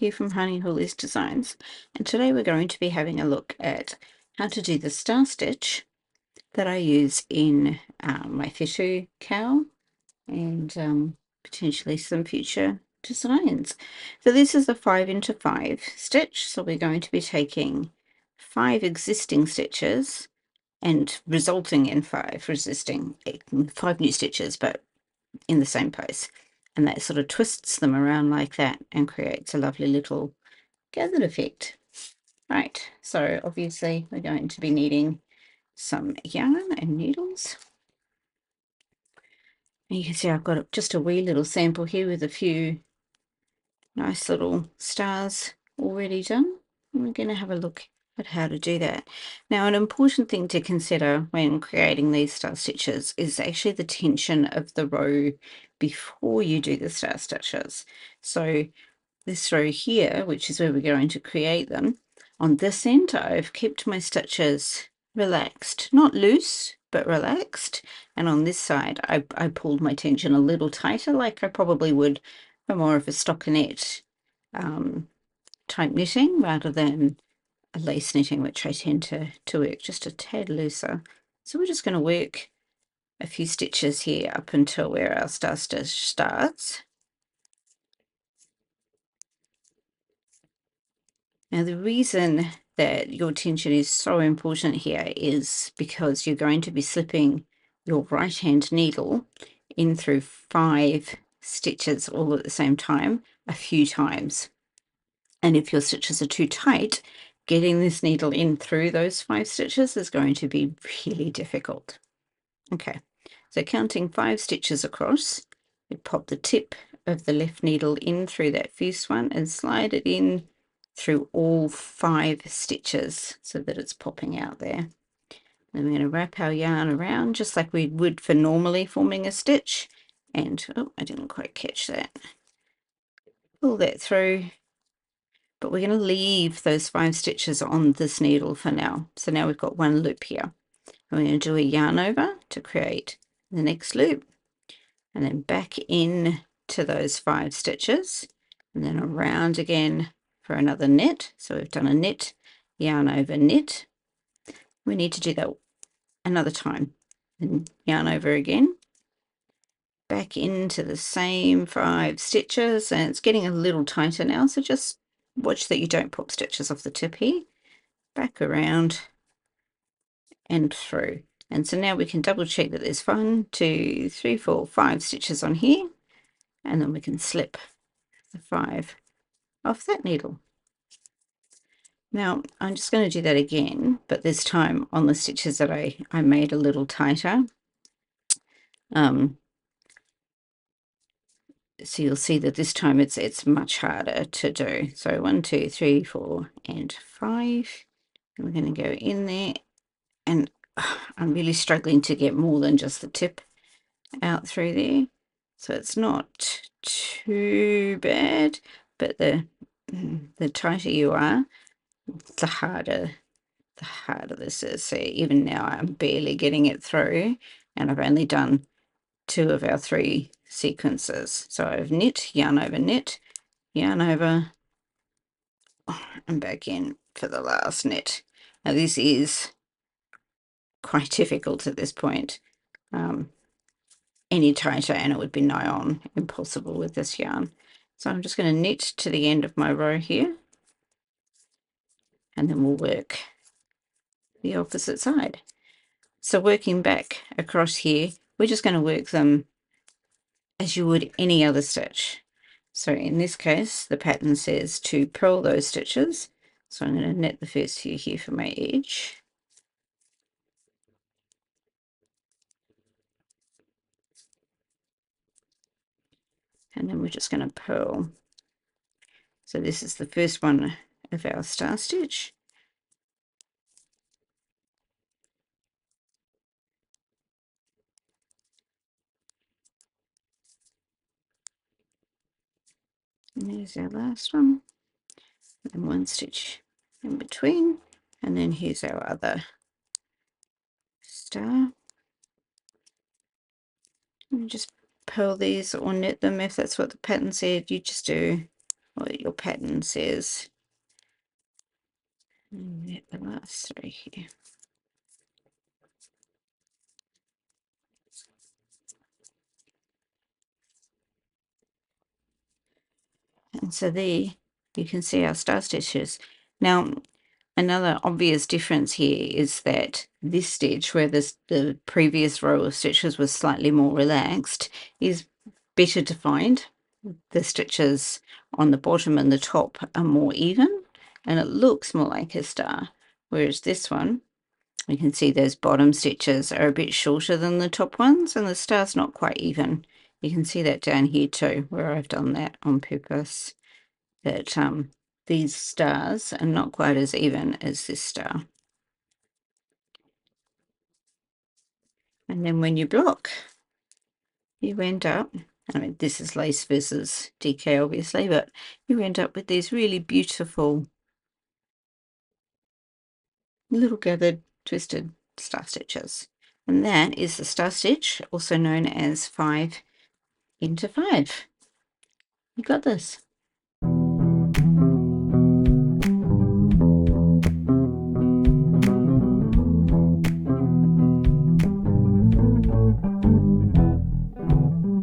here from Honey Hoolies Designs, and today we're going to be having a look at how to do the star stitch that I use in my Whetu cowl and potentially some future designs. So this is a 5 into 5 stitch, so we're going to be taking 5 existing stitches and resulting in 5 new stitches, but in the same place, and that sort of twists them around like that and creates a lovely little gathered effect. Right, so obviously we're going to be needing some yarn and needles, and you can see I've got just a wee little sample here with a few nice little stars already done. And we're going to have a look at how to do that. Now, an important thing to consider when creating these star stitches is actually the tension of the row before you do the star stitches. So this row here, which is where we're going to create them, on this end I've kept my stitches relaxed, not loose but relaxed, and on this side I pulled my tension a little tighter, like I probably would for more of a stockinette type knitting rather than a lace knitting, which I tend to work just a tad looser. So we're just going to work a few stitches here up until where our star stitch starts. Now the reason that your tension is so important here is because you're going to be slipping your right hand needle in through 5 stitches all at the same time a few times. And if your stitches are too tight, getting this needle in through those 5 stitches is going to be really difficult. Okay, so counting 5 stitches across, we pop the tip of the left needle in through that first one and slide it in through all 5 stitches so that it's popping out there. Then we're going to wrap our yarn around just like we would for normally forming a stitch, and oh, I didn't quite catch that. Pull that through, but we're going to leave those 5 stitches on this needle for now. So now we've got one loop here. And we're going to do a yarn over to create the next loop, and then back in to those 5 stitches, and then around again for another knit. So we've done a knit, yarn over, knit. We need to do that another time, and yarn over again, back into the same 5 stitches, and it's getting a little tighter now, so just watch that you don't pop stitches off the tip here. Back around and through. And so now we can double check that there's 1, 2, 3, 4, 5 stitches on here, and then we can slip the 5 off that needle. Now I'm just going to do that again, but this time on the stitches that I made a little tighter. So you'll see that this time it's much harder to do. So 1, 2, 3, 4, and 5. And we're going to go in there, and I'm really struggling to get more than just the tip out through there. So it's not too bad, but the tighter you are, the harder this is. So even now I'm barely getting it through, and I've only done 2 of our 3 sequences. So I've knit, yarn over, knit, yarn over, and back in for the last knit. Now this is quite difficult at this point. Any tighter and it would be nigh on impossible with this yarn. So I'm just going to knit to the end of my row here, and then we'll work the opposite side. So working back across here, we're just going to work them as you would any other stitch. So in this case, the pattern says to purl those stitches. So I'm going to knit the first few here for my edge. And then we're just going to purl. So this is the first one of our star stitch. And there's our last one. And 1 stitch in between. And then here's our other star. And just purl these or knit them if that's what the pattern said. You just do what your patterns is. And get the last 3 here. And so there you can see our star stitches. Now, another obvious difference here is that this stitch, where the previous row of stitches was slightly more relaxed, is better defined. The stitches on the bottom and the top are more even, and it looks more like a star, whereas this one, you can see those bottom stitches are a bit shorter than the top ones, and the star's not quite even. You can see that down here too, where I've done that on purpose, that these stars are not quite as even as this star. And then when you block, you end up, I mean, this is lace versus DK obviously, but you end up with these really beautiful little gathered twisted star stitches. And that is the star stitch, also known as 5 into 5. You got this.